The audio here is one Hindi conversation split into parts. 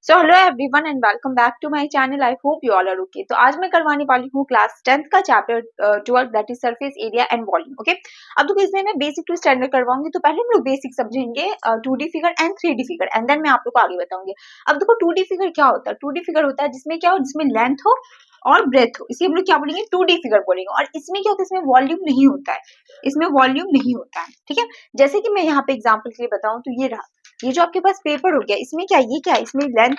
So hello everyone and welcome back to my channel. I hope you all are okay. तो आज मैं करवाने वाली हूँ क्लास 10th का chapter 12 that is surface area and volume. Okay, अब तो इसमें मैं बेसिक टू स्टैंडर्ड करवाऊंगी। तो पहले हम लोग बेसिक समझेंगे 2D figure and 3D figure and then मैं आप लोग को आगे बताऊंगी। अब देखो 2D फिगर क्या होता है। 2D फिगर होता है जिसमें क्या हो, जिसमें लेंथ हो और ब्रेथ हो, इसे हम लोग क्या बोलेंगे 2D फिगर बोलेंगे। और इसमें क्या होता है, इसमें वॉल्यूम नहीं होता है, इसमें वॉल्यूम नहीं होता है। ठीक है, जैसे कि मैं यहाँ पे एग्जाम्पल के लिए बताऊं तो ये रहा, ये जो आपके पास पेपर हो गया, इसमें क्या, ये क्या है, इसमें लेंथ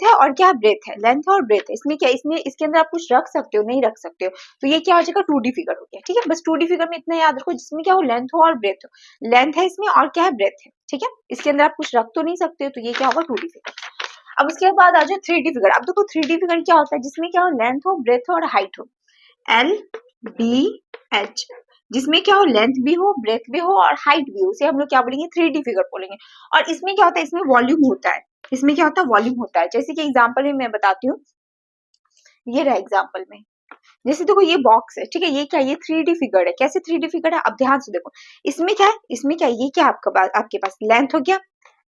है और क्या ब्रेथ है, लेंथ है और ब्रेथ है। इसमें क्या, इसमें इसके अंदर आप कुछ रख सकते हो, नहीं रख सकते हो। तो ये क्या हो जाएगा, 2D फिगर हो गया। ठीक है, बस 2D फिगर में इतना याद रखो, जिसमें क्या हो, लेंथ हो और ब्रेथ हो। लेंथ है इसमें और क्या है, ब्रेथ है। ठीक है, इसके अंदर आप कुछ रख तो नहीं सकते हो, तो ये क्या होगा, 2D फिगर। अब उसके बाद आ जाए 3D फिगर। अब देखो 3D फिगर क्या होता है, जिसमें क्या हो, लेंथ हो, ब्रेथ हो और हाइट हो। एल बी एच, जिसमें क्या हो, लेंथ भी हो, ब्रेथ भी हो और हाइट भी हो, उसे हम लोग क्या बोलेंगे, 3D फिगर बोलेंगे। और इसमें क्या होता है, इसमें वॉल्यूम होता है। इसमें क्या होता है, वॉल्यूम होता है। जैसे कि एग्जांपल में मैं बताती हूँ, ये रहा एग्जांपल में। जैसे देखो ये बॉक्स है, ठीक है, ये क्या, ये 3D फिगर है। कैसे 3D फिगर है, अब ध्यान से देखो, इसमें क्या है, इसमें क्या है, ये क्या आपके पास लेंथ हो गया।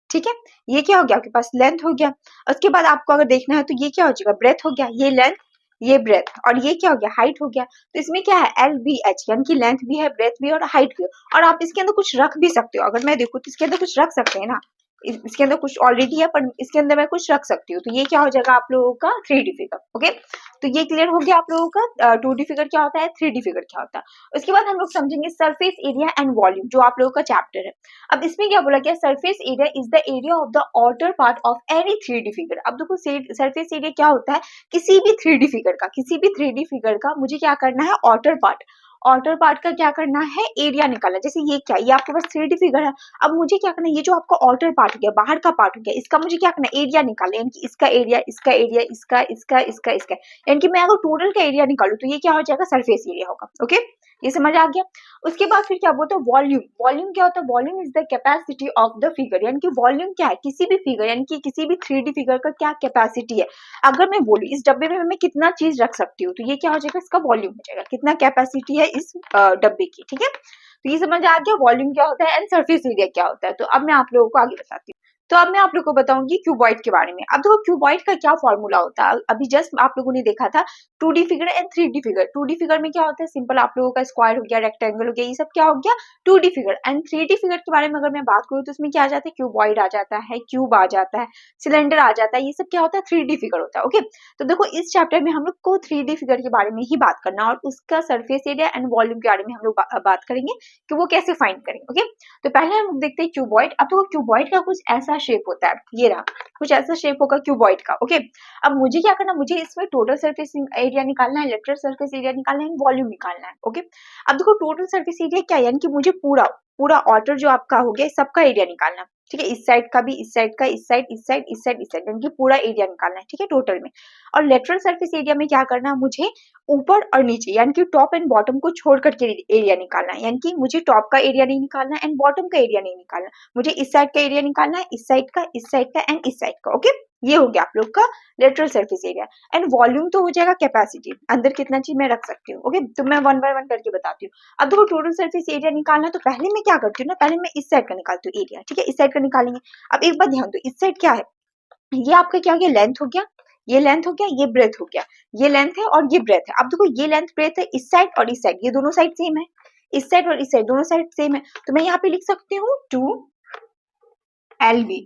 ठीक है, ये क्या हो गया, आपके पास लेंथ हो गया। उसके बाद आपको अगर देखना है तो ये क्या हो जाएगा, ब्रेथ हो गया। ये लेंथ, ये ब्रेथ, और ये क्या हो गया, हाइट हो गया। तो इसमें क्या है, एल बी एच, यानी कि लेंथ भी है, ब्रेथ भी है और हाइट भी है। और आप इसके अंदर कुछ रख भी सकते हो। अगर मैं देखूँ तो इसके अंदर कुछ रख सकते हैं ना, इसके अंदर कुछ ऑलरेडी है पर इसके अंदर मैं कुछ रख सकती हूँ। तो ये क्या हो जाएगा आप लोगों का 3D फिगर। ओके, तो ये क्लियर हो गया आप लोगों का 2D फिगर क्या होता है, 3D फिगर क्या होता है। उसके बाद हम लोग समझेंगे सरफेस एरिया एंड वॉल्यूम, जो आप लोगों का चैप्टर है। अब इसमें क्या बोला गया, surface area is the area of the outer part of any 3D figure. अब देखो सरफेस एरिया क्या होता है, किसी भी 3D फिगर का, किसी भी 3D फिगर का मुझे क्या करना है, आउटर पार्ट, आउटर पार्ट का क्या करना है, एरिया निकालना। जैसे ये क्या, ये आपके पास 3D फिगर है। अब मुझे क्या करना है, ये जो आपका आउटर पार्ट हो गया, बाहर का पार्ट हो गया, इसका मुझे क्या करना है, एरिया निकालना है। यानी कि इसका एरिया, इसका एरिया, इसका इसका इसका इसका, यानी कि मैं अगर टोटल का एरिया निकालू तो ये क्या हो जाएगा, सरफेस एरिया होगा। ओके, ये समझ आ गया। उसके बाद फिर क्या बोलते हैं, वॉल्यूम। वॉल्यूम क्या होता है, volume is the capacity of the figure. यानी कि वॉल्यूम क्या है, किसी भी फिगर, यानी कि किसी भी 3D फिगर का क्या कैपेसिटी है। अगर मैं बोलूँ इस डब्बे में मैं कितना चीज रख सकती हूँ, तो ये क्या हो जाएगा, इसका वॉल्यूम हो जाएगा, कितना कैपेसिटी है इस डब्बे की। ठीक है, तो ये समझ आ गया वॉल्यूम क्या होता है एंड सरफेस एरिया क्या होता है। तो अब मैं आप लोगों को आगे बताती हूँ। तो अब मैं आप लोगों को बताऊंगी क्यूबॉइड के बारे में। अब देखो क्यूबॉइड का क्या फॉर्मूला होता है, अभी जस्ट आप लोगों ने देखा था 2D figure and 3D figure. 2D figure में क्या होता है, सिंपल आप लोगों का स्क्वायर हो गया, रेक्टेंगल हो गया, ये सब क्या हो गया, 2D figure. And 3D figure के बारे में अगर मैं बात करूँ तो उसमें क्या आ जाता है, क्यूबॉइड आ जाता है, क्यूब आ जाता है, सिलेंडर आ जाता है, ये सब क्या होता है, 3D फिगर होता है। ओके, तो देखो इस चैप्टर में हम लोग को 3D फिगर के बारे में ही बात करना और उसका सरफेस एरिया एंड वॉल्यूम के बारे में हम लोग बात करेंगे कि वो कैसे फाइंड करेंगे। ओके, तो पहले हम देखते हैं क्यूबॉइड। अब तो क्यूबॉइड का कुछ ऐसा शेप होता है, ये रहा, कुछ ऐसा शेप होगा क्यूबॉइड का। ओके, अब मुझे क्या करना, मुझे इसमें टोटल सरफेस एरिया निकालना है, लेटरल सरफेस एरिया निकालना है, वॉल्यूम निकालना है। ओके, अब देखो टोटल सरफेस एरिया क्या है, यानी कि मुझे पूरा पूरा आउटर जो आपका हो गया सबका एरिया निकालना। ठीक है, इस साइड का भी, इस साइड का, इस साइड, इस साइड, इस साइड, इस साइड, यानी कि पूरा एरिया निकालना है। ठीक है, टोटल में। और लेटरल सरफेस एरिया में क्या करना है, मुझे ऊपर और नीचे यानी कि टॉप एंड बॉटम को छोड़ करके एरिया निकालना है। यानी कि मुझे टॉप का एरिया नहीं निकालना एंड बॉटम का एरिया नहीं निकालना, मुझे इस साइड का एरिया निकालना है, इस साइड का, इस साइड का एंड इस साइड का। ओके, ये हो गया आप लोग का lateral surface area. And volume तो हो जाएगा कैपेसिटी, अंदर कितना चीज मैं रख सकती हूँ। ओके, तो मैं वन बाय वन करके बताती हूँ। अब देखो टोटल सरफेस एरिया निकालना है, तो पहले मैं क्या करती हूँ ना, पहले मैं इस साइड का निकालती हूँ एरिया। ठीक है, इस साइड का निकालेंगे। अब एक बात ध्यान दो, इस साइड क्या है, ये आपका क्या हो गया, लेंथ हो गया, ये लेंथ हो गया, ये ब्रेथ हो गया, ये लेंथ है और ये ब्रेथ है। अब देखो ये लेंथ ब्रेथ है इस साइड और इस साइड, ये दोनों साइड सेम है, इस साइड और इस साइड दोनों साइड सेम है। तो मैं यहाँ पे लिख सकती हूँ 2LV,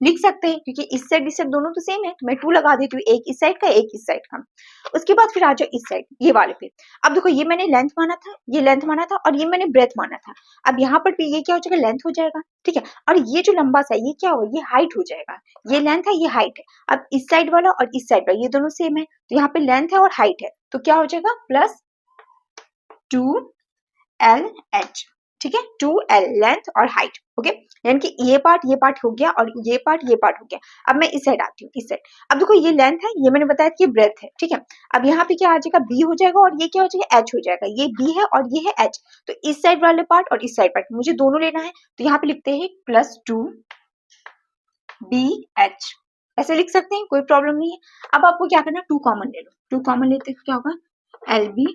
लिख सकते हैं क्योंकि इस साइड दोनों तो सेम है। तो मैं 2 लगा देती हूँ, एक इस साइड का, एक इस साइड का। उसके बाद फिर आ जाओ इस साइड, ये वाले पे। अब देखो ये मैंने लेंथ माना था, ये लेंथ माना था और ये मैंने ब्रेथ माना था। अब यहाँ पर भी ये क्या हो जाएगा, लेंथ हो जाएगा। ठीक है, और ये जो लंबा सा ये क्या होगा, ये हाइट हो जाएगा। ये लेंथ है, ये हाइट है। अब इस साइड वाला और इस साइड वाला ये दोनों सेम है, तो यहाँ पे लेंथ है और हाइट है, तो क्या हो जाएगा, प्लस 2LH। ठीक है, 2L लेंथ और हाइट। ओके, यानी कि ये पार्ट हो गया और ये पार्ट हो गया। अब मैं इस साइड आती हूँ, इस साइड। अब देखो ये लेंथ है, ये मैंने बताया कि ब्रेथ है। ठीक है, अब यहाँ पे क्या आ जाएगा, B हो जाएगा और ये क्या हो जाएगा, H हो जाएगा। ये B है और ये है H। तो इस साइड वाले पार्ट और इस साइड पार्ट मुझे दोनों लेना है, तो यहाँ पे लिखते हैं +2BH, ऐसे लिख सकते हैं, कोई प्रॉब्लम नहीं है। अब आपको क्या करना, 2 कॉमन ले लो, 2 कॉमन लेते क्या होगा, LB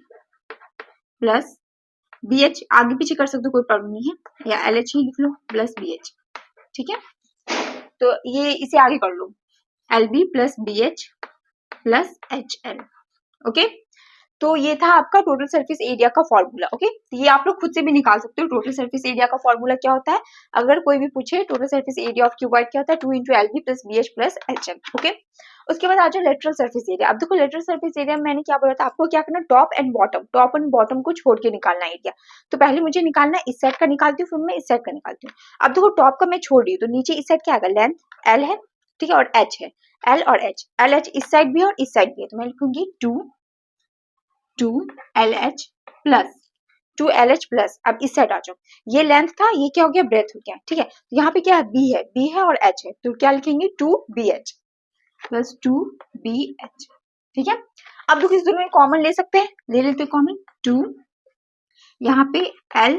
प्लस BH, आगे पीछे कर सकते हो, कोई प्रॉब्लम नहीं है, या LH ही लिख लो प्लस BH। ठीक है, तो ये इसे आगे कर लो, LB plus BH plus HL। Okay, तो ये था आपका टोटल सरफेस एरिया का फॉर्मूला। ओके, तो ये आप लोग खुद से भी निकाल सकते हो। टोटल सरफेस एरिया का फॉर्मूला क्या होता है, अगर कोई भी पूछे total surface area of cuboid क्या होता है, 2 into LB plus BH plus HL। Okay, उसके बाद आ जाओ लेटरल सरफेस एरिया। अब देखो लेटरल सरफेस एरिया में मैंने क्या बोला था आपको, क्या करना, टॉप एंड बॉटम को छोड़ के निकालना एरिया। तो पहले मुझे निकालना है, इस साइड का निकालती हूँ, फिर मैं इस साइड का निकालती हूँ। अब देखो टॉप का मैं छोड़ रही हूँ, तो नीचे इस साइड क्या आएगा, लेंथ L है, ठीक है, और H है, L और H। LH इस साइड भी है और इस साइड भी है, तो मैं लिखूंगी 2LH प्लस। अब इस साइड आ जाओ, ये लेंथ था, ये क्या हो गया, ब्रेथ हो गया, ठीक है। तो यहाँ पे क्या है, B है और H है, तो क्या लिखेंगे, 2BH प्लस 2BH, ठीक है। अब देखो इस दोनों में कॉमन ले सकते हैं, ले लेते हैं कॉमन, 2 यहाँ पे L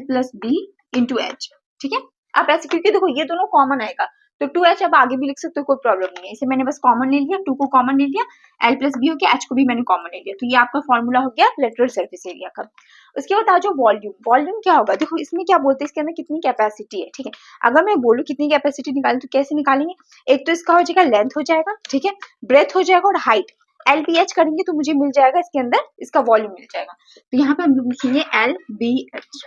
plus B into H, ठीक है। अब ऐसे क्योंकि देखो ये दोनों कॉमन आएगा, तो 2H अब आगे भी लिख सकते हो, कोई प्रॉब्लम नहीं है। इसे मैंने बस कॉमन ले लिया, 2 को कॉमन ले लिया, L प्लस B हो गया, H को भी मैंने कॉमन ले लिया, तो ये आपका फॉर्मूला हो गया लेटरल सरफेस एरिया का। उसके बाद आ जाओ वॉल्यूम। वॉल्यूम क्या होगा, देखो इसमें क्या बोलते हैं, इसके अंदर कितनी कैपेसिटी है, ठीक है। अगर मैं बोलूँ कितनी कैपेसिटी निकालें तो कैसे निकालेंगे, एक तो इसका हो जाएगा लेंथ हो जाएगा, ठीक है, ब्रेथ हो जाएगा और हाइट, LBH करेंगे तो मुझे मिल जाएगा इसके अंदर इसका वॉल्यूम मिल जाएगा। तो यहाँ पे हम लोग लिखेंगे LBH।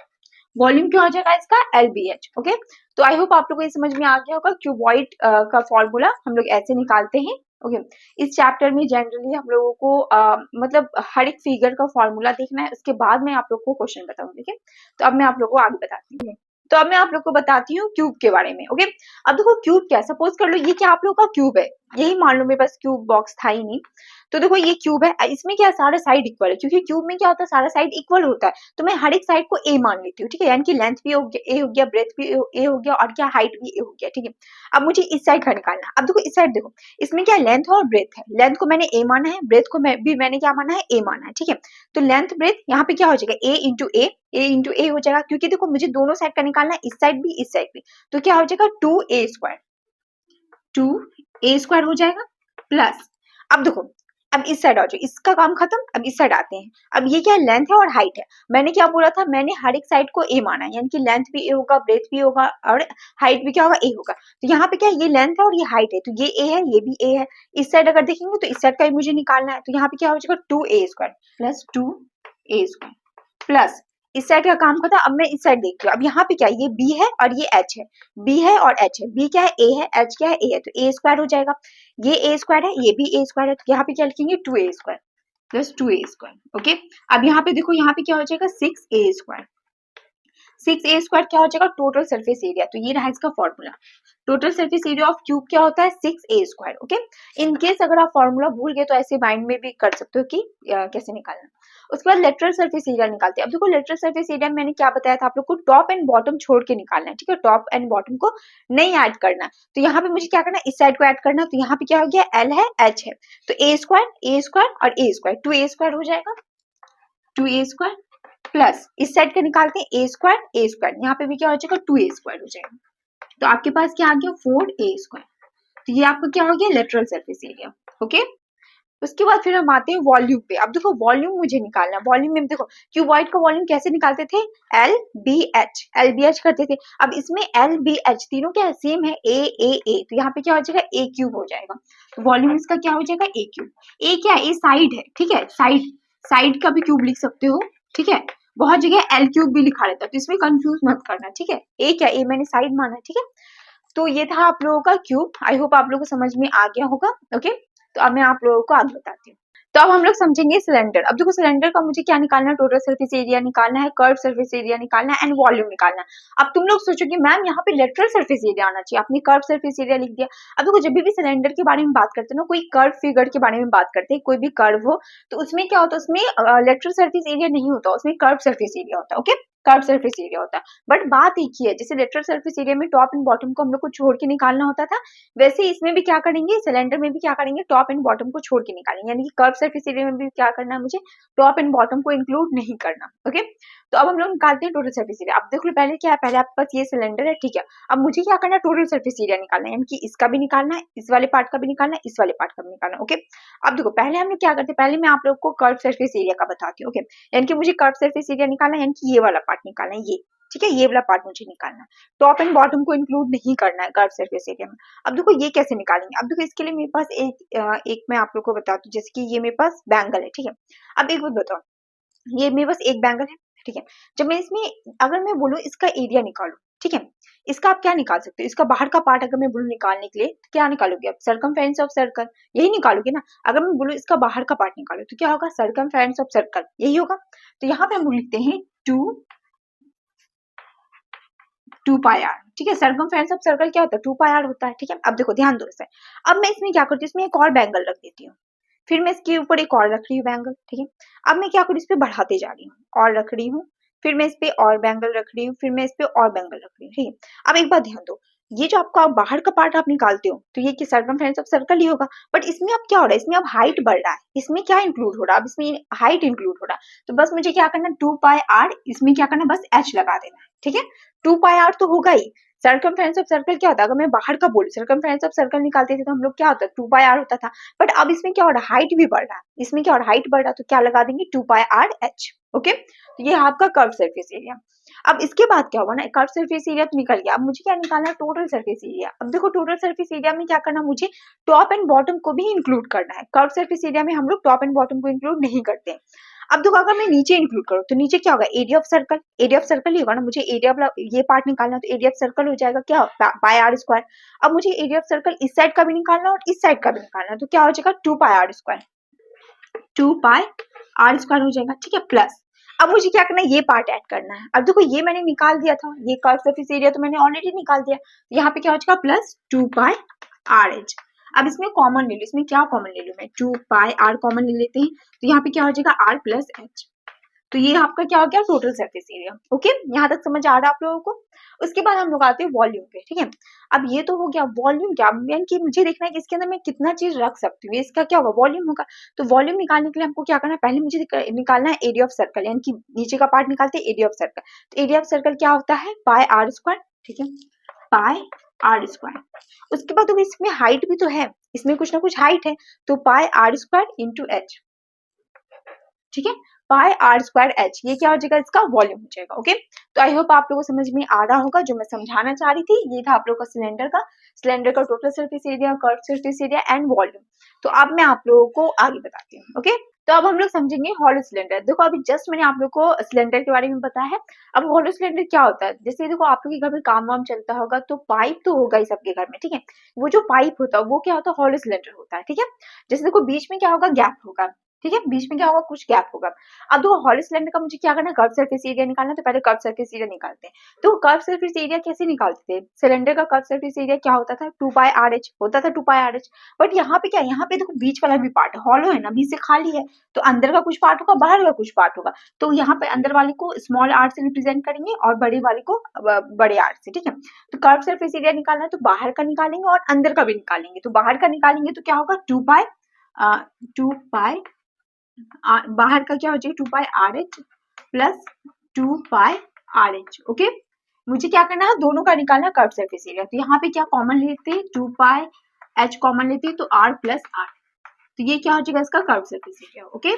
वॉल्यूम क्या हो जाएगा इसका, LBH। ओके, तो आई होप आप लोगों को ये समझ में आ गया होगा। क्यूबॉइड का फॉर्मूला हम लोग ऐसे निकालते हैं। ओके, इस चैप्टर में जनरली हम लोगों को मतलब हर एक फिगर का फॉर्मूला देखना है, उसके बाद मैं आप लोग को क्वेश्चन बताऊंगी। ठीक है, तो अब मैं आप लोग को आगे बताती हूँ। तो अब मैं आप लोग को बताती हूँ क्यूब के बारे में। ओके, अब देखो क्यूब क्या, सपोज कर लो ये क्या आप लोग का क्यूब है, यही मान लो मेरे पास क्यूब बॉक्स था ही नहीं। तो देखो ये क्यूब है, इसमें क्या सारा साइड इक्वल है, क्योंकि क्यूब में क्या होता है, सारा साइड इक्वल होता है, तो मैं हर एक साइड को ए मान लेती हूँ, ठीक है। यानी कि लेंथ भी ए हो गया, ब्रेथ भी ए हो गया, और क्या हाइट भी ए हो गया, ठीक है। अब मुझे इस साइड का निकालना। अब देखो इस साइड देखो, इसमें क्या लेंथ और ब्रेथ है, लेंथ को मैंने ए माना है, ब्रेथ को मैंने क्या माना है, ए माना है, ठीक है। तो लेंथ ब्रेथ यहाँ पे क्या हो जाएगा, ए इंटू ए हो जाएगा, क्योंकि देखो मुझे दोनों साइड का निकालना है, इस साइड भी इस साइड भी, तो क्या हो जाएगा 2a² हो जाएगा प्लस। अब देखो, अब इस साइड आ जाओ, इसका काम खत्म, अब इस साइड आते हैं। अब ये क्या लेंथ है और हाइट है, मैंने क्या बोला था, मैंने हर एक साइड को ए माना है, यानी कि लेंथ भी ए होगा, ब्रेथ भी होगा, और हाइट भी क्या होगा, ए होगा। तो यहाँ पे क्या ये लेंथ है और ये हाइट है, तो ये ए है, ये भी ए है। इस साइड अगर देखेंगे तो इस साइड का भी मुझे निकालना है, तो यहाँ पे क्या हो जाएगा 2a² प्लस 2a² प्लस इस साइड का काम खत्म। अब मैं इस साइड देख रही हूँ, अब यहाँ पे क्या है, ये B है और ये H है, B है और H है, B क्या है, A है, H क्या है, A है, तो a² हो जाएगा। ये a² है, ये भी a² है, तो यहाँ पे क्या लिखेंगे 2a² प्लस 2a²। ओके, अब यहाँ पे देखो, यहाँ पे क्या हो जाएगा 6a²। 6a² क्या हो जाएगा, टोटल सरफेस एरिया। तो ये रहा इसका formula, total surface area of cube क्या होता है, 6a²। ओके, इन केस अगर आप फॉर्मूला भूल गए तो ऐसे माइंड में भी कर सकते हो कि कैसे निकालना। उसके बाद लेटरल सरफेस एरिया निकालते हैं। अब देखो लेटरल सरफेस एरिया में मैंने क्या बताया था आप लोग को, टॉप एंड बॉटम छोड़ के निकालना है, ठीक है, टॉप एंड बॉटम को नहीं ऐड करना। तो यहाँ पे मुझे क्या करना है, इस साइड को ऐड करना। तो यहाँ पे क्या हो गया, L है, H है, तो a² और a², 2a² हो जाएगा, 2a² प्लस इस साइड का निकालते हैं a², यहाँ पे भी क्या हो जाएगा 2a² हो जाएगा। तो आपके पास क्या आ गया 4a²। तो ये आपका क्या हो गया, लेटरल सरफेस एरिया। ओके, उसके बाद फिर हम आते हैं वॉल्यूम पे। अब देखो वॉल्यूम मुझे निकालना है, वॉल्यूम में देखो क्यूबॉइड का वॉल्यूम कैसे निकालते थे, LBH करते थे। अब इसमें LBH तीनों क्या है, सेम है, A, तो यहाँ पे क्या हो जाएगा a³ हो जाएगा। तो वॉल्यूम इसका क्या हो जाएगा a³। ए क्या है, ए साइड है, ठीक है, साइड का भी क्यूब लिख सकते हो, ठीक है। बहुत जगह L³ भी लिखा रहता है, तो इसमें कंफ्यूज मत करना, ठीक है। ए क्या, ए मैंने साइड माना है, ठीक है। तो ये था आप लोगों का क्यूब, आई होप आप लोगों को समझ में आ गया होगा। ओके, तो अब मैं आप लोगों को आगे बताती हूँ। तो अब हम लोग समझेंगे सिलेंडर। अब देखो सिलेंडर का मुझे क्या निकालना है, टोटल सरफेस एरिया निकालना है, कर्व सरफेस एरिया निकालना है, एंड वॉल्यूम निकालना है। अब तुम लोग सोचोगे मैम यहाँ पे लेटरल सरफेस एरिया आना चाहिए, आपने कर्व सरफेस एरिया लिख दिया। अब देखो जब भी सिलेंडर के बारे में बात करते हैं ना, कोई कर्व फिगर के बारे में बात करते हैं, कोई भी कर्व हो तो उसमें क्या होता है, उसमें लेटरल सरफेस एरिया नहीं होता, उसमें कर्व सरफेस एरिया होता है। ओके, कर्व सरफेस एरिया होता है, बट बात एक ही है, जैसे लेटरल सरफेस एरिया में टॉप एंड बॉटम को हम लोग को छोड़ के निकालना होता था, वैसे इसमें भी क्या करेंगे, सिलेंडर में भी क्या करेंगे, टॉप एंड बॉटम को छोड़ के निकालेंगे। यानी कि कर्व सरफेस एरिया में भी क्या करना है, मुझे टॉप एंड बॉटम को इंक्लूड नहीं करना। ओके, तो अब हम लोग निकालते हैं टोटल सरफेस एरिया। अब देख लो पहले क्या है, पहले आपके पास ये सिलेंडर है, ठीक है। अब मुझे क्या करना है, टोटल सरफेस एरिया निकालना है, यानी कि इसका भी निकालना है, इस वाले पार्ट का भी निकालना है, इस वाले पार्ट का भी निकालना है। ओके, अब देखो पहले हम लोग क्या करते हैं, पहले मैं आप लोग को कर्व सरफेस एरिया का बताती हूँ। ओके, यानी कि मुझे कर्व सरफेस एरिया निकालना है, यानी कि ये वाला पार्ट निकालना है, ये ठीक है, ये वाला पार्ट मुझे निकालना है। टॉप एंड बॉटम को इंक्लूड नहीं करना है कर्व सरफेस एरिया में। अब देखो ये कैसे निकालेंगे। अब देखो इसके लिए मेरे पास एक मैं आप लोग को बताती हूँ, जैसे कि ये मेरे पास बैंगल है, ठीक है। अब एक बात बताओ, ये मेरे पास एक बैंगल है, ठीक है। जब मैं इसमें अगर मैं बोलूँ इसका एरिया निकालो, ठीक है, इसका आप क्या निकाल सकते हो, इसका बाहर का पार्ट अगर मैं बोलूँ निकालने के लिए तो क्या निकालोगे आप, सर्कमफेरेंस ऑफ सर्कल, यही निकालोगे ना। अगर मैं बोलूँ इसका बाहर का पार्ट निकालो तो क्या होगा, सर्कमफेरेंस ऑफ सर्कल, यही होगा। तो यहाँ पे हम लिखते हैं 2 पाई आर, ठीक है। सर्कमफेरेंस ऑफ सर्कल क्या होता है, 2 पाई आर होता है, ठीक है। अब देखो ध्यान दो इसे। अब मैं इसमें क्या करती हूँ, इसमें एक और बैंगल रख देती हूँ, फिर मैं इसके ऊपर एक और रख रही हूँ बैंगल, ठीक है। अब मैं क्या करूँ, इस पे बढ़ाते जा रही हूँ और रख रही हूँ, फिर मैं इस पे और बैंगल रख रही हूँ, फिर मैं इस पे और बैंगल रख रही हूँ, ठीक है। अब एक बात ध्यान दो, ये जो आपका बाहर का पार्ट आप निकालते हो तो ये सर्कमफेरेंस ऑफ सर्कल ही होगा, बट इसमें अब क्या हो रहा है, इसमें अब हाइट बढ़ रहा है, इसमें क्या इंक्लूड हो रहा है, अब इसमें हाइट इंक्लूड हो रहा है। तो बस मुझे क्या करना है, 2 पाई आर, इसमें क्या करना है, बस एच लगा देना है, ठीक है। 2 पाई आर तो होगा ही। सर्कमफेरेंस ऑफ सर्कल क्या होता है, अगर मैं बाहर का बोलूं सर्कमफेरेंस ऑफ सर्कल निकालते थे तो हम लोग क्या होता है, 2 पाई आर होता था। बट अब इसमें क्या हो रहा है, हाइट भी बढ़ रहा है, इसमें क्या हो रहा है, हाइट बढ़ रहा है, तो क्या लगा देंगे, 2 पाई आर एच, ओके। तो ये आपका कर्व सरफेस एरिया। अब इसके बाद क्या होगा ना, कर्व सरफेस एरिया तो निकल गया, अब मुझे क्या निकालना है, टोटल सरफेस एरिया। अब देखो टोटल सरफेस एरिया में क्या करना, मुझे टॉप एंड बॉटम को भी इंक्लूड करना है। कर्व सरफेस एरिया में हम लोग टॉप एंड बॉटम को इंक्लूड नहीं करते हैं। अब देखो अगर मैं नीचे इंक्लूड करूँ तो नीचे क्या होगा, area of circle, area of circle ही होगा ना, मुझे एरिया ये पार्ट निकालना है तो एरिया ऑफ सर्कल हो जाएगा क्या, पाई आर स्क्वायर। अब मुझे एरिया ऑफ सर्कल इस साइड का भी निकालना है और इस साइड का भी निकालना है, तो क्या हो जाएगा, 2 pi are square, 2 pi are square हो जाएगा, ठीक है। प्लस अब मुझे क्या करना है, ये पार्ट ऐड करना है। अब देखो ये मैंने निकाल दिया था, ये कर्व सरफेस एरिया तो मैंने ऑलरेडी निकाल दिया, यहाँ पे क्या हो जाएगा, प्लस 2 पाई आर एच। अब इसमें कॉमन ले लो, इसमें क्या कॉमन ले लो, मैं 2 पाई आर कॉमन ले लेते हैं, तो यहाँ पे क्या हो जाएगा, आर प्लस एच। तो ये आपका क्या हो गया, टोटल सरफेस एरिया, ओके। यहाँ तक समझ आ रहा है आप लोगों को। उसके बाद हम लोग आते हैं वॉल्यूम पे, ठीक है। अब ये तो हो गया वॉल्यूम, क्या यानी कि मुझे देखना है कि इसके अंदर मैं कितना चीज रख सकती हूँ, इसका क्या होगा, वॉल्यूम होगा। तो वॉल्यूम निकालने के लिए हमको क्या करना है, पहले मुझे निकालना है एरिया ऑफ सर्कल, यानी कि नीचे का पार्ट निकालते हैं एरिया ऑफ सर्कल। तो एरिया ऑफ सर्कल क्या होता है, पाई आर स्क्वायर, ठीक है, पाई आर स्क्वायर। उसके बाद तो इसमें हाइट भी तो है, इसमें कुछ ना कुछ हाइट है, तो पाई आर स्क्वायर इंटू एच, ठीक है, पाई आर स्क्वायर एच, ये क्या हो जाएगा, इसका वॉल्यूम हो जाएगा, ओके। तो आई होप आप लोगों को समझ में आ रहा होगा जो मैं समझाना चाह रही थी। ये था आप लोगों का सिलेंडर का total surface area, curve surface area and volume. तो अब मैं आप लोगों को आगे बताती हूँ, ओके। तो अब हम लोग समझेंगे हॉलो सिलेंडर। देखो अभी जस्ट मैंने आप लोग को सिलेंडर के बारे में बताया है। अब हॉलो सिलेंडर क्या होता है, जैसे देखो आप लोग के घर में काम वाम चलता होगा तो पाइप तो होगा ही सबके घर में, ठीक है। वो जो पाइप होता है वो क्या होता है, हॉलो सिलेंडर होता है, ठीक है। जैसे देखो बीच में क्या होगा, गैप होगा, ठीक है, बीच में क्या होगा, कुछ गैप होगा। अब देखो हॉलो सिलेंडर का मुझे क्या करना है, कर्व सरफेस एरिया निकालना है, तो पहले कर्व सरफेस एरिया निकालते हैं। तो कर्व सरफेस एरिया कैसे निकालते थे, सिलेंडर का कर्व सरफेस एरिया क्या होता था, 2 पाई आर एच होता था, 2 पाई आर एच। बट यहाँ पे क्या है, यहाँ पे देखो बीच वाला भी पार्ट हॉलो है ना, बीच से खाली है, तो अंदर का कुछ पार्ट होगा, बाहर का कुछ पार्ट होगा। तो यहाँ पे अंदर वाले को स्मॉल आर से रिप्रेजेंट करेंगे और बड़े वाले को बड़े आर से, ठीक है। तो कर्व सरफेस एरिया निकालना है तो बाहर का निकालेंगे और अंदर का भी निकालेंगे। तो बाहर का निकालेंगे तो क्या होगा, 2 पाई बाहर का क्या हो जाएगा, 2 pi R H plus 2 pi R H, okay. मुझे क्या करना है, दोनों का निकालना है कर्व सरफेस एरिया। तो यहाँ पे क्या कॉमन लेते हैं, 2 पाई एच कॉमन लेते हैं, तो आर प्लस आर। तो ये क्या हो जाएगा, इसका कर्व सरफेस एरिया, ओके।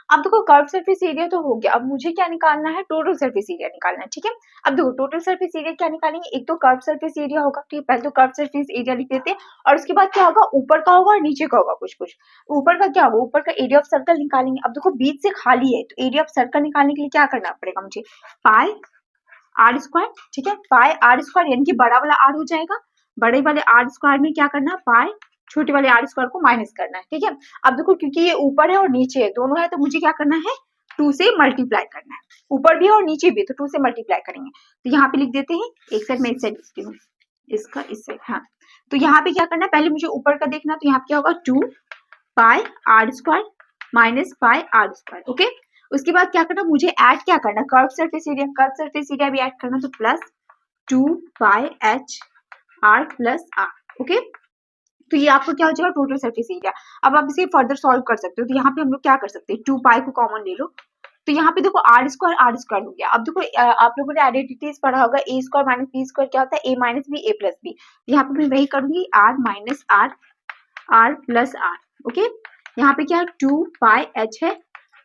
अब देखो कर्व सरफेस एरिया तो हो गया, अब मुझे क्या निकालना है, टोटल सरफेस एरिया निकालना है, ठीक है। अब देखो टोटल सरफेस एरिया क्या निकालेंगे, एक तो कर्व सरफेस एरिया होगा, ठीक है, पहले तो कर्व सरफेस एरिया लिख देते हैं और उसके बाद क्या होगा, ऊपर का होगा और नीचे का होगा कुछ कुछ। ऊपर का क्या होगा, ऊपर का एरिया ऑफ सर्कल निकालेंगे। अब देखो बीच से खाली है तो एरिया ऑफ सर्कल निकालने के लिए क्या करना पड़ेगा मुझे, पाई आर स्क्वायर, ठीक है, पाई आर स्क्वायर यानी कि बड़ा वाला आर हो जाएगा, बड़े वाले आर स्क्वायर में क्या करना है, पाई छोटे वाले आर स्क्वायर को माइनस करना है, ठीक है। अब देखो क्योंकि ये ऊपर है और नीचे है, दोनों है, तो मुझे क्या करना है, 2 से मल्टीप्लाई करना है, ऊपर भी है और नीचे भी, तो 2 से मल्टीप्लाई करेंगे। तो यहाँ पे लिख देते हैं, एक साइड में इस साइड लिखती हूँ, इसका इस साइड, हाँ। तो यहाँ पे क्या करना है, पहले मुझे ऊपर का देखना, तो यहाँ पे क्या होगा, 2 pi are square minus pi are square, okay. उसके बाद क्या करना, मुझे ऐड क्या करना, कर्व सरफेस एरिया भी ऐड करना, तो plus 2 pi h r plus are, okay. तो ये आपको क्या हो जाएगा, टोटल सरफेस एरिया। अब आप इसे फर्दर सॉल्व कर सकते हो, तो यहाँ पे हम लोग क्या कर सकते हैं, 2 पाई को कॉमन ले लो, तो यहाँ पे देखो आर स्क्वायर हो गया। अब देखो आप लोगों ने आइडेंटिटीज पढ़ा होगा, A square minus B square क्या होता है, A minus B A plus B. यहाँ पे मैं वही करूंगी, R minus R, R plus are, okay. यहाँ पे क्या है, 2 पाई एच है,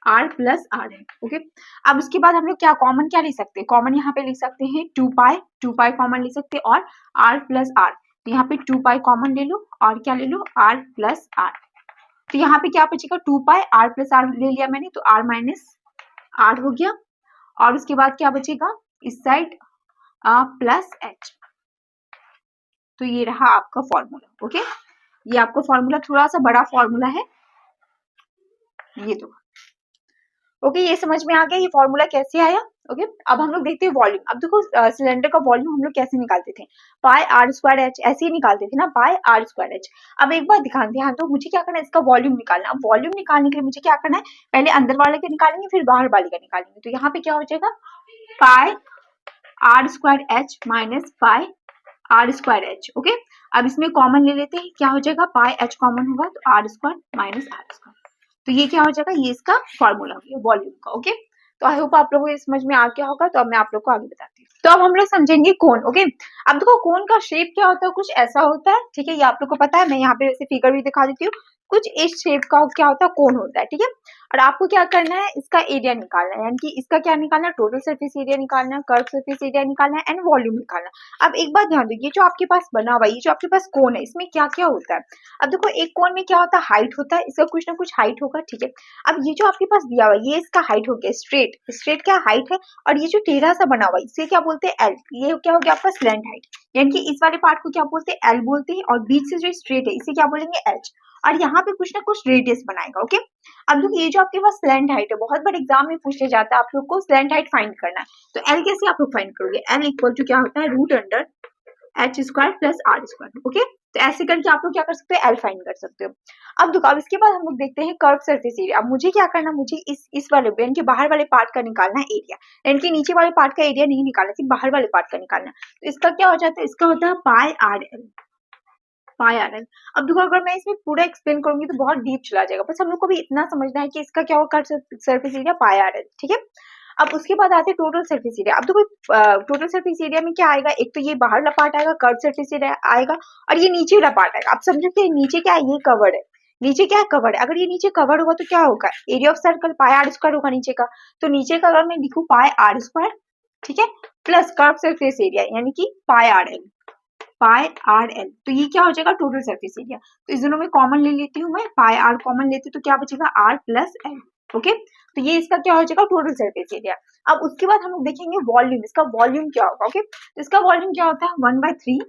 r प्लस आर है। ओके, अब उसके बाद हम लोग क्या कॉमन क्या ले सकते हैं, कॉमन यहाँ पे ले सकते हैं 2 पाई कॉमन ले सकते हैं और r प्लस आर, तो यहाँ पे 2 पाई कॉमन ले लो और क्या ले लो r प्लस आर, तो यहाँ पे क्या बचेगा 2 पाई r प्लस आर ले लिया मैंने, तो r माइनस आर हो गया और उसके बाद क्या बचेगा इस साइड प्लस एच, तो ये रहा आपका फॉर्मूला। ओके, ये आपका फॉर्मूला थोड़ा सा बड़ा फॉर्मूला है ये तो। ओके, ये समझ में आ गया ये फॉर्मूला कैसे आया। ओके, अब हम लोग देखते हैं वॉल्यूम। अब देखो सिलेंडर का वॉल्यूम हम लोग कैसे निकालते थे, पाई आर स्क्वायर एच, ऐसे ही निकालते थे ना, पाई आर स्क्वायर एच। अब एक बार ध्यान ध्यान तो मुझे क्या करना है, इसका वॉल्यूम निकालना। अब वॉल्यूम निकालने के लिए मुझे क्या करना है, पहले अंदर वाले का निकालेंगे फिर बाहर वाले का निकालेंगे, तो यहाँ पे क्या हो जाएगा pi are square h minus pi are square h. Okay, अब इसमें कॉमन ले लेते हैं, क्या हो जाएगा पाई एच कॉमन होगा तो R square minus R square, तो ये क्या हो जाएगा, ये इसका फॉर्मूला हो गया वॉल्यूम का। ओके, तो आई होप आप लोगों को समझ में आ गया होगा, तो अब मैं आप लोग को आगे बताती हूँ। तो अब हम लोग समझेंगे कोन। ओके, अब देखो कोन का शेप क्या होता है, कुछ ऐसा होता है, ठीक है, ये आप लोग को पता है, मैं यहाँ पे वैसे फिगर भी दिखा देती हूँ, कुछ इस शेप का क्या होता है कोन होता है, ठीक है। और आपको क्या करना है, इसका एरिया निकालना है, यानी कि इसका क्या निकालना है, टोटल सरफेस एरिया निकालना है, कर्व सरफेस एरिया निकालना है एंड वॉल्यूम निकालना है। अब एक बात ध्यान दो, ये जो आपके पास बना हुआ है, ये जो आपके पास कोन है, इसमें क्या क्या होता है। अब देखो एक कोन में क्या होता है, हाइट होता है, इसका कुछ ना कुछ हाइट होगा, ठीक है। अब ये जो आपके पास दिया हुआ है, ये इसका हाइट हो गया, स्ट्रेट, स्ट्रेट क्या हाइट है, और ये जो टेढ़ा सा बना हुआ है इसे क्या बोलते हैं एल, ये क्या हो गया आपका स्लैंट हाइट, यानी कि इस वाले पार्ट को क्या बोलते हैं एल बोलते हैं, और बीच से जो स्ट्रेट है इसे क्या बोलेंगे एच, और यहाँ पे कुछ ना कुछ रेडियस बनाएगा। ओके, अब देखो ये जो आपके पास स्लैंट हाइट है, बहुत बार एग्जाम में पूछे जाता है आप लोग को स्लैंट हाइट फाइंड करना है, तो एल कैसे आप लोग फाइंड करोगे, एल इक्वल टू क्या होता है root under H square plus R square. Okay, तो ऐसे करके आप लोग क्या कर सकते हो एल फाइंड कर सकते हो। अब देखो अब इसके बाद हम लोग देखते हैं कर्व सरफेस एरिया। अब मुझे क्या करना, मुझे इस वाले यानी कि बाहर वाले पार्ट का निकालना है एरिया, यानी कि नीचे वाले पार्ट का एरिया नहीं निकालना, सिर्फ बाहर वाले पार्ट का निकालना। तो इसका क्या हो जाता है, इसका होता है पाई आर एल, पाई आर एल। अब देखो अगर मैं इसमें पूरा एक्सप्लेन करूंगी तो बहुत डीप चला जाएगा, बस हम लोग को भी इतना समझना है कि इसका क्या होगा surface area pi R L, ठीक है। अब उसके बाद आते हैं टोटल सरफेस एरिया। अब देखो टोटल सरफेस एरिया में क्या आएगा, एक तो ये बाहर वाला पार्ट आएगा, कर्व सरफेस एरिया आएगा, और ये नीचे वाला पार्ट आएगा। आप समझो कि नीचे क्या है, ये कवर्ड है, नीचे क्या है कवर्ड है, अगर ये नीचे कवर्ड होगा तो क्या होगा area of circle pi are square होगा नीचे का, तो नीचे का अगर मैं लिखूं पाई आर स्क्वायर, ठीक है, प्लस कर्व सरफेस एरिया यानी कि पाई आर एल, पाई आर एल, तो ये क्या हो जाएगा टोटल सरफेस एरिया। तो इस दोनों में कॉमन ले लेती हूँ मैं, पाई आर कॉमन लेती हूँ तो क्या बचेगा आर प्लस एल। ओके, तो ये इसका क्या हो जाएगा टोटल सरफेस एरिया। अब उसके बाद हम लोग देखेंगे वॉल्यूम, इसका वॉल्यूम क्या होगा। ओके, तो इसका वॉल्यूम क्या होता है 1/3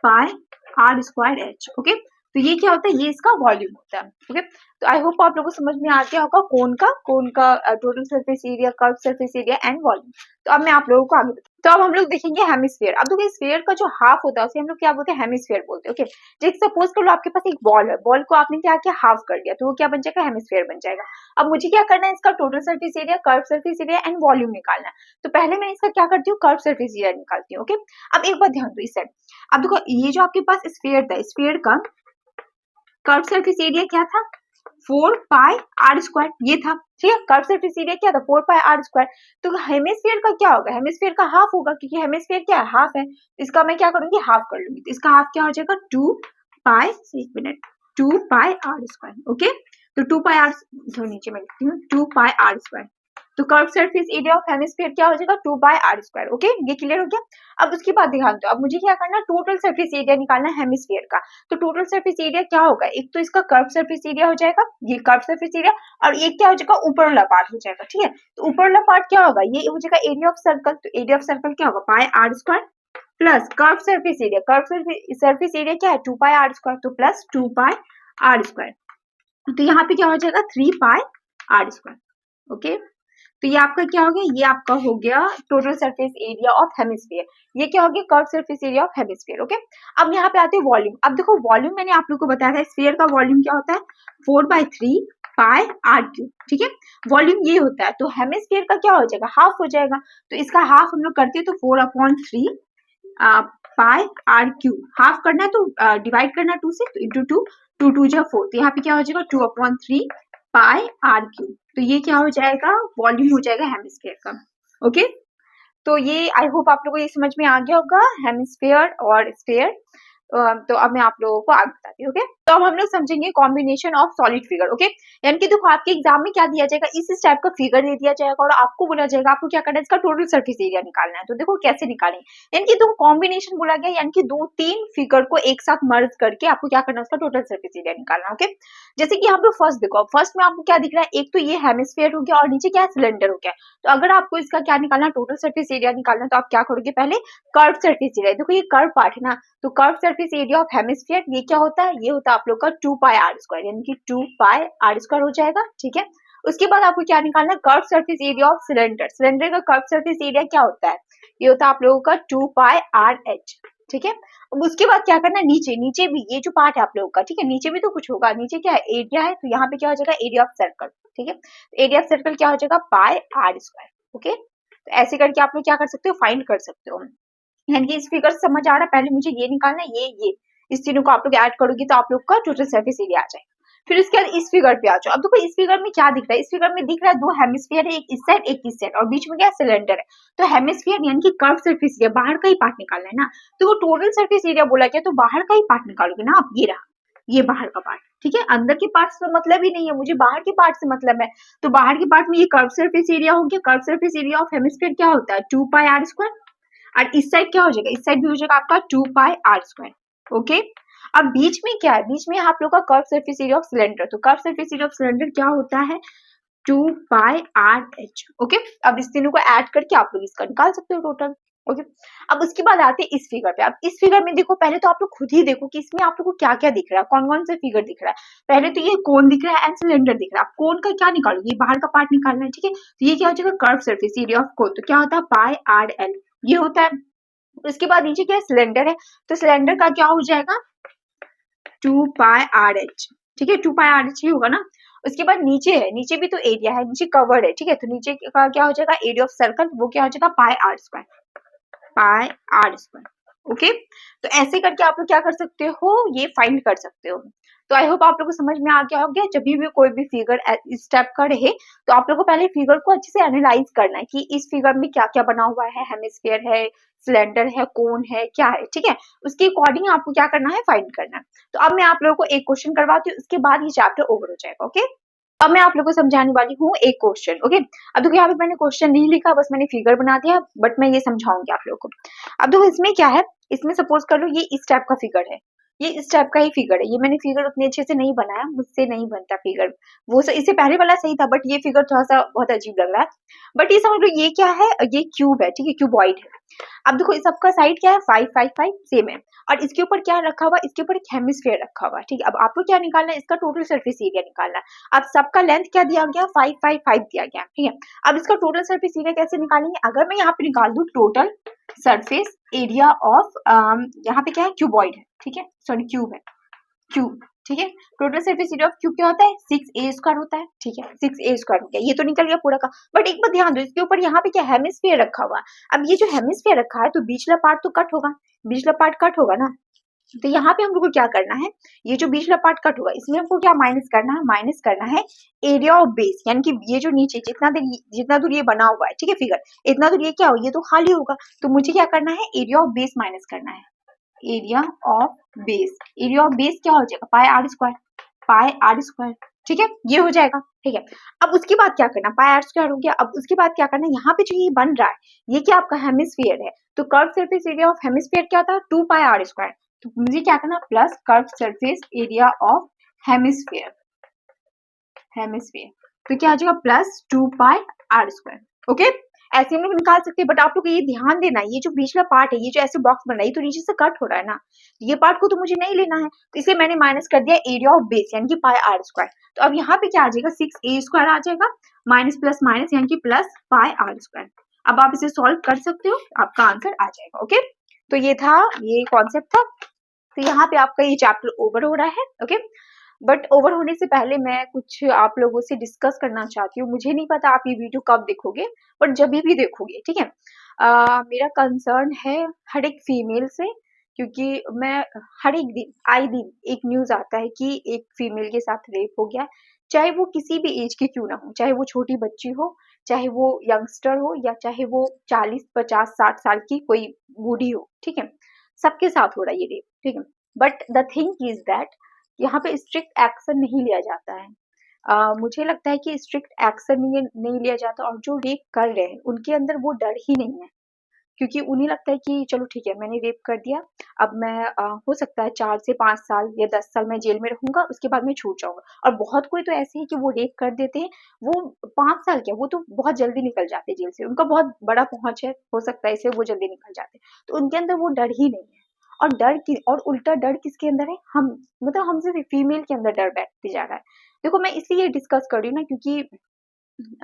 पाई आर स्क्वायर एच। ओके, तो ये क्या होता है, ये इसका वॉल्यूम होता है। ओके, तो आई होप आप लोगों को समझ में आ गया होगा कोन का total surface area, curve surface area and volume. तो अब मैं आप लोगों को आगे तो अब हम लोग देखेंगे हेमिस्फीयर। अब देखिए स्फीयर का जो हाफ होता है उसे हम लोग क्या बोलते हैं हेमिस्फीयर बोलते हैं। ओके, जैसे सपोज कर लो आपके पास एक बॉल है, बॉल को आपने क्या किया हाफ कर दिया, तो वो क्या बन जाएगा हेमिस्फीयर बन जाएगा। अब मुझे क्या करना है, इसका total surface area, curve surface area and volume निकालना है। तो पहले मैं इसका क्या करती हूँ कर्व सरफेस एरिया निकालती हूँ। ओके, अब एक बार ध्यान दो इस साइड। अब देखो ये जो आपके पास स्फीयर था, स्फीयर का कर्व सरफेस एरिया क्या था 4 पाई आर स्क्वायर, ये था, ठीक है। कर्व सरफेस एरिया क्या था 4 पाई आर स्क्वायर। तो हेमिस्फीयर का क्या होगा, हेमिस्फीयर का हाफ होगा, क्योंकि हेमिस्फीयर क्या है हाफ है, इसका मैं क्या करूंगी हाफ कर लूंगी, तो इसका हाफ क्या हो जाएगा 2 पाई, एक minute, 2 pi are square. Okay, तो 2 पाई आर, थोड़ा नीचे में लिखती हूँ 2 पाई आर स्क्वायर, तो curve surface area of hemisphere क्या हो जाएगा 2 बाय आर स्क्वायर। ओके, ये क्लियर हो गया। अब उसके बाद ध्यान दो, अब मुझे क्या करना है टोटल सरफेस एरिया निकालना है हेमिस्फीयर का। तो टोटल सरफेस एरिया क्या होगा, एक तो इसका कर्व सरफेस एरिया हो जाएगा, ये कर्व सरफेस एरिया, और एक क्या हो जाएगा ऊपर वाला पार्ट हो जाएगा, ठीक है। तो ऊपर वाला पार्ट क्या होगा, ये हो जाएगा एरिया ऑफ सर्कल, तो एरिया ऑफ सर्कल क्या होगा pi are square plus curve surface area, curve surface area क्या है 2 पाई आर स्क्वायर, तो प्लस 2 पाई आर स्क्वायर, तो यहाँ पे क्या हो जाएगा 3 पाई आर स्क्वायर। ओके, तो ये आपका क्या हो गया, ये आपका हो गया total surface area of hemisphere, ये क्या हो गया curve surface area of hemisphere. Okay, अब यहाँ पे आते हैं वॉल्यूम। अब देखो वॉल्यूम मैंने आप लोग को बताया था स्फीयर का वॉल्यूम क्या होता है 4/3 पाई आर क्यूब, ठीक है, वॉल्यूम ये होता है। तो हेमिस्फीयर का क्या हो जाएगा हाफ हो जाएगा, तो इसका हाफ हम लोग करते हैं तो 4/3 पाई आर क्यूब, हाफ करना है तो डिवाइड करना 2 से, तो इंटू 2, 2 2 जा 4, तो यहाँ पे क्या हो जाएगा 2/3 पाई आर क्यूब, तो ये क्या हो जाएगा वॉल्यूम हो जाएगा हेमिस्फीयर का। ओके, तो ये आई होप आप लोगों को ये समझ में आ गया होगा हेमिस्फीयर और स्फीयर। तो अब मैं आप लोगों को आगे बताती हूँ। ओके, तो अब हम लोग समझेंगे combination of solid figure. Okay, यानी कि देखो आपके एग्जाम में क्या दिया जाएगा, इस टाइप का फिगर दे दिया जाएगा और आपको बोला जाएगा आपको क्या करना है, इसका टोटल सरफेस एरिया निकालना है। तो देखो कैसे निकालें, यानी कि देखो कॉम्बिनेशन बोला गया, यानी कि 2-3 फिगर को एक साथ मर्ज करके आपको क्या करना है, उसका टोटल सरफेस एरिया निकालना है। ओके, जैसे कि यहाँ पे फर्स्ट देखो, फर्स्ट में आपको क्या दिख रहा है, एक तो ये हेमिस्फीयर हो गया और नीचे क्या है, सिलेंडर हो गया। तो अगर आपको इसका क्या निकालना है, टोटल सरफेस एरिया निकालना है, तो आप क्या करोगे, पहले कर्व सरफेस एरिया, देखो ये कर्व पार्ट है ना, तो curve surface area of hemisphere ये क्या होता है, ये होता है आप लोग का 2 पाई आर स्क्वायर, यानी कि 2 पाई आर स्क्वायर हो जाएगा। ठीक है, उसके बाद आपको क्या निकालना है, curve surface area of cylinder, cylinder का कर्व सरफेस एरिया क्या होता है, ये होता है आप लोगों का 2 पाई आर एच। ठीक है, अब उसके बाद क्या करना है, नीचे नीचे भी ये जो पार्ट है आप लोगों का, ठीक है, नीचे भी तो कुछ होगा, नीचे क्या है, एरिया है, तो यहाँ पे क्या हो जाएगा, एरिया ऑफ सर्कल। ठीक है, एरिया ऑफ सर्कल क्या हो जाएगा, पाई आर स्क्वायर। ओके, तो ऐसे करके आप लोग क्या कर सकते हो, फाइंड कर सकते हो। यानी कि इस फिगर से समझ आ रहा है, पहले मुझे ये निकालना है, ये इस तीनों को आप लोग ऐड करोगे तो आप लोग का टोटल सरफेस एरिया आ जाएगा। फिर उसके बाद इस फिगर पे आ जाओ। अब देखो इस फिगर में क्या दिख रहा है, इस फिगर में दिख रहा है 2 हेमिस्फीयर है, एक इस साइड एक इस साइड, और बीच में क्या सिलेंडर है। तो हेमिस्फीयर यानी कि कर्व सरफेस एरिया, बाहर का ही पार्ट निकालना है ना, तो वो टोटल सरफेस एरिया बोला गया, तो बाहर का ही पार्ट निकालोगे ना आप, ये रहा, ये बाहर का पार्ट। ठीक है, अंदर के पार्ट से मतलब ही नहीं है, मुझे बाहर के पार्ट से मतलब है। तो बाहर के पार्ट में ये कर्व सरफेस एरिया हो गया, curve surface area of hemisphere क्या होता है, 2 पाई आर स्क्वायर। और इस साइड क्या हो जाएगा, इस साइड भी हो जाएगा आपका 2 पाई आर स्क्वायर। ओके, अब बीच में क्या है, बीच में आप लोग का curve surface area of cylinder, तो curve surface area of cylinder क्या होता है, 2 पाई आर एच। ओके, अब इस तीनों को ऐड करके आप लोग इसका निकाल सकते हो टोटल। ओके, अब उसके बाद आते हैं इस फिगर पे। अब इस फिगर में देखो, पहले तो आप लोग खुद ही देखो कि इसमें आप लोग को क्या क्या दिख रहा है, कौन कौन से फिगर दिख रहा है। पहले तो ये कोन दिख रहा है एंड सिलेंडर दिख रहा है। आप कोन का क्या निकालोगे, ये बाहर का पार्ट निकालना है। ठीक है, तो ये क्या हो जाएगा, curve surface area of cone, तो क्या होता है, पाई आर एल, ये होता है। उसके बाद नीचे क्या है, सिलेंडर है, तो सिलेंडर का क्या हो जाएगा, 2 पाई आर एच। ठीक है, 2 पाई आर एच ही होगा ना। उसके बाद नीचे है, नीचे भी तो एरिया है, नीचे कवर्ड है। ठीक है, तो नीचे का क्या हो जाएगा, एरिया ऑफ सर्कल, वो क्या हो जाएगा, pi are square, pi are square. Okay, तो ऐसे करके आप लोग क्या कर सकते हो, ये फाइंड कर सकते हो। तो आई होप आप लोग को समझ में आ गया होगा। जब भी कोई भी फिगर इस टाइप का रहे, तो आप लोग को पहले फिगर को अच्छे से एनालाइज करना है कि इस फिगर में क्या क्या बना हुआ है, हेमिस्फीयर है, सिलेंडर है, कोन है, क्या है। ठीक है, उसके अकॉर्डिंग आपको क्या करना है, फाइंड करना है। तो अब मैं आप लोगों को एक क्वेश्चन करवाती हूँ, उसके बाद ये चैप्टर ओवर हो जाएगा। ओके, अब मैं आप लोगों को समझाने वाली हूँ एक क्वेश्चन। ओके, अब देखो यहाँ पे मैंने क्वेश्चन नहीं लिखा, बस मैंने फिगर बना दिया, बट मैं ये समझाऊंगी आप लोगों को। अब देखो इसमें क्या है, इसमें सपोज कर लो ये इस टाइप का फिगर है, ये इस टाइप का ही फिगर है। ये मैंने फिगर उतने अच्छे से नहीं बनाया, मुझसे नहीं बनता फिगर, वो इससे पहले वाला सही था, बट ये फिगर थोड़ा सा बहुत अजीब लग रहा है। बट ये समझ लो ये क्या है, ये क्यूब है। ठीक है, क्यूबॉइड है। अब देखो इस सबका साइड क्या है, 5 5 5 सेम है, और इसके ऊपर क्या रखा हुआ, इसके ऊपर एक हेमिस्फीयर रखा हुआ। ठीक है, अब आपको क्या निकालना है, इसका टोटल सरफेस एरिया निकालना है। अब सबका लेंथ क्या दिया गया, 5 5 5 दिया गया। ठीक है, अब इसका टोटल सरफेस एरिया कैसे निकालेंगे, अगर मैं यहाँ पे निकाल दूं टोटल सरफेस एरिया ऑफ, यहाँ पे क्या है, क्यूबॉइड है। ठीक है, सॉरी क्यूब है, क्यूब। ठीक है, total surface area of cube क्या होता है, 6a स्क्वायर होता है। ठीक है, 6a स्क्वायर हो गया, ये तो निकल गया पूरा का। बट एक बात ध्यान दो, इसके ऊपर यहाँ पे क्या हेमिस्फीयर रखा हुआ। अब ये जो हेमिस्फीयर रखा है, तो बीचला पार्ट तो कट होगा, बीचला पार्ट कट होगा ना। तो यहाँ पे हम लोग को क्या करना है, ये जो बीचला पार्ट कट होगा, इसमें हमको क्या माइनस करना है, माइनस करना है एरिया ऑफ बेस, यानी कि ये जो नीचे जितना दूर ये बना हुआ है, ठीक है फिगर, इतना दूर ये क्या हो, ये तो खाली होगा। तो मुझे क्या करना है, एरिया ऑफ बेस माइनस करना है, area of base. Area of base क्या हो जाएगा, pi are square, pi are square. ठीक है, ये हो जाएगा। ठीक है, अब उसके बाद क्या करना, पाई आर स्क्वायर हो गया। अब उसके बाद क्या करना है, यहाँ पे जो ये बन रहा है, ये क्या आपका हेमिस्फीयर है, तो curve surface area of hemisphere क्या था, 2 पाई आर स्क्वायर। तो मुझे क्या करना, plus curve surface area of hemisphere, hemisphere, तो क्या आ जाएगा, plus 2 pi are square. Okay, ऐसे हम लोग निकाल सकते हैं। बट आप लोग को ये ध्यान देना है, ये जो बीच का पार्ट है, ये जो ऐसे बॉक्स बन रहा है, ये तो नीचे से कट हो रहा है ना, ये पार्ट को तो मुझे नहीं लेना है, तो इसलिए मैंने माइनस कर दिया एरिया ऑफ बेस, यानी कि पाई आर स्क्वायर। तो अब यहाँ पे क्या आ जाएगा, 6a स्क्वायर आ जाएगा, माइनस प्लस माइनस यानी कि प्लस पाई आर स्क्वायर। अब आप इसे सॉल्व कर सकते हो, आपका आंसर आ जाएगा। ओके, तो ये था, ये कॉन्सेप्ट था। तो यहाँ पे आपका ये चैप्टर ओवर हो रहा है। ओके, बट ओवर होने से पहले मैं कुछ आप लोगों से डिस्कस करना चाहती हूँ। मुझे नहीं पता आप ये वीडियो कब देखोगे, बट जब भी देखोगे, ठीक है। मेरा कंसर्न है हर एक फीमेल से, क्योंकि मैं हर एक दिन, आए दिन एक न्यूज आता है कि एक फीमेल के साथ रेप हो गया, चाहे वो किसी भी एज की क्यों ना हो, चाहे वो छोटी बच्ची हो, चाहे वो यंगस्टर हो, या चाहे वो 40 50 60 साल की कोई बूढ़ी हो। ठीक है, सबके साथ हो रहा है ये रेप। ठीक है, but the thing is that यहाँ पे स्ट्रिक्ट एक्शन नहीं लिया जाता है। मुझे लगता है कि स्ट्रिक्ट एक्शन नहीं लिया जाता, और जो रेप कर रहे हैं उनके अंदर वो डर ही नहीं है, क्योंकि उन्हें लगता है कि चलो ठीक है, मैंने रेप कर दिया, अब मैं हो सकता है 4 से 5 साल या 10 साल मैं जेल में रहूँगा, उसके बाद मैं छूट जाऊँगा। और बहुत कोई तो ऐसे हैं कि वो रेप कर देते हैं, वो 5 साल क्या, वो तो बहुत जल्दी निकल जाते हैं जेल से, उनका बहुत बड़ा पहुँच है, हो सकता है इसलिए वो जल्दी निकल जाते हैं। तो उनके अंदर वो डर ही नहीं है। और उल्टा डर किसके अंदर है? हम, मतलब हमसे फीमेल के अंदर डर बैठते जा रहा है। देखो, मैं इसलिए डिस्कस कर रही हूँ ना, क्योंकि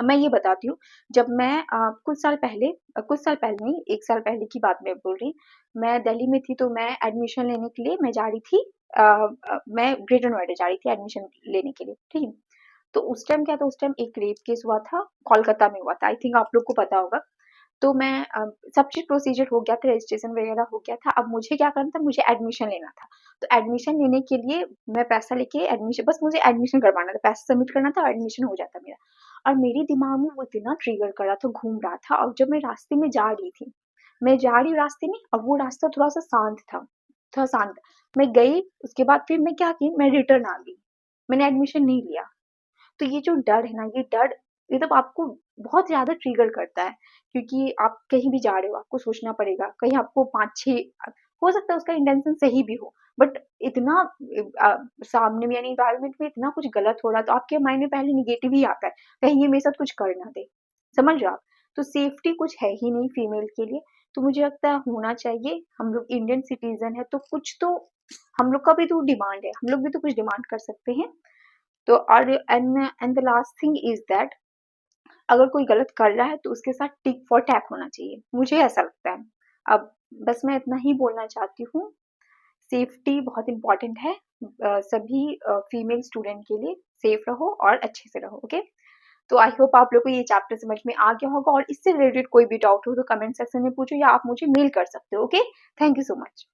मैं ये बताती हूँ, जब मैं कुछ साल पहले नहीं, 1 साल पहले की बात मैं बोल रही, मैं दिल्ली में थी, तो मैं एडमिशन लेने के लिए मैं जा रही थी, मैं ग्रेटर नोएडा जा रही थी एडमिशन लेने के लिए, ठीक है? तो उस टाइम क्या था, उस टाइम एक रेप केस हुआ था, कोलकाता में हुआ था, आई थिंक आप लोग को पता होगा। तो मैं सब चीज़ प्रोसीजर हो गया था, रजिस्ट्रेशन वगैरह हो गया था, अब मुझे क्या करना था, मुझे एडमिशन लेना था। तो एडमिशन लेने के लिए मैं पैसा लेके एडमिशन, बस मुझे एडमिशन करवाना था, पैसा सबमिट करना था और एडमिशन हो जाता मेरा। और मेरे दिमाग में वो इतना ट्रिगर कर रहा था, घूम रहा था, और जब मैं रास्ते में जा रही थी, मैं जा रही हूँ रास्ते में, और वो रास्ता थोड़ा-सा शांत था, थोड़ा शांत। मैं गई, उसके बाद फिर मैं क्या की, मैं रिटर्न आ गई। मैंने एडमिशन नहीं लिया। तो ये जो डर है ना, ये डर मतलब आपको बहुत ज़्यादा ट्रिगर करता है, क्योंकि आप कहीं भी जा रहे हो, आपको सोचना पड़ेगा, कहीं आपको 5-6, हो सकता है उसका इंटेंशन सही भी हो, बट इतना सामने में यानी एनवायरनमेंट में इतना कुछ गलत हो रहा है, तो आपके माइंड में पहले नेगेटिव ही आता है, कहीं ये मेरे साथ कुछ कर ना दे, समझ रहे हो आप? तो सेफ्टी कुछ है ही नहीं फीमेल के लिए, तो मुझे लगता है होना चाहिए। हम लोग इंडियन सिटीजन है, तो कुछ तो हम लोग का भी तो डिमांड है, हम लोग भी तो कुछ डिमांड कर सकते हैं। तो और and the last thing is that, अगर कोई गलत कर रहा है तो उसके साथ टिक फॉर टैक होना चाहिए, मुझे ऐसा लगता है। अब बस मैं इतना ही बोलना चाहती हूँ, सेफ्टी बहुत इंपॉर्टेंट है, सभी फीमेल स्टूडेंट के लिए। सेफ रहो और अच्छे से रहो, ओके? तो आई होप आप लोग को ये चैप्टर समझ में आ गया होगा, और इससे रिलेटेड कोई भी डाउट हो तो कमेंट सेक्शन में पूछो, या आप मुझे मेल कर सकते हो, okay? Thank you so much.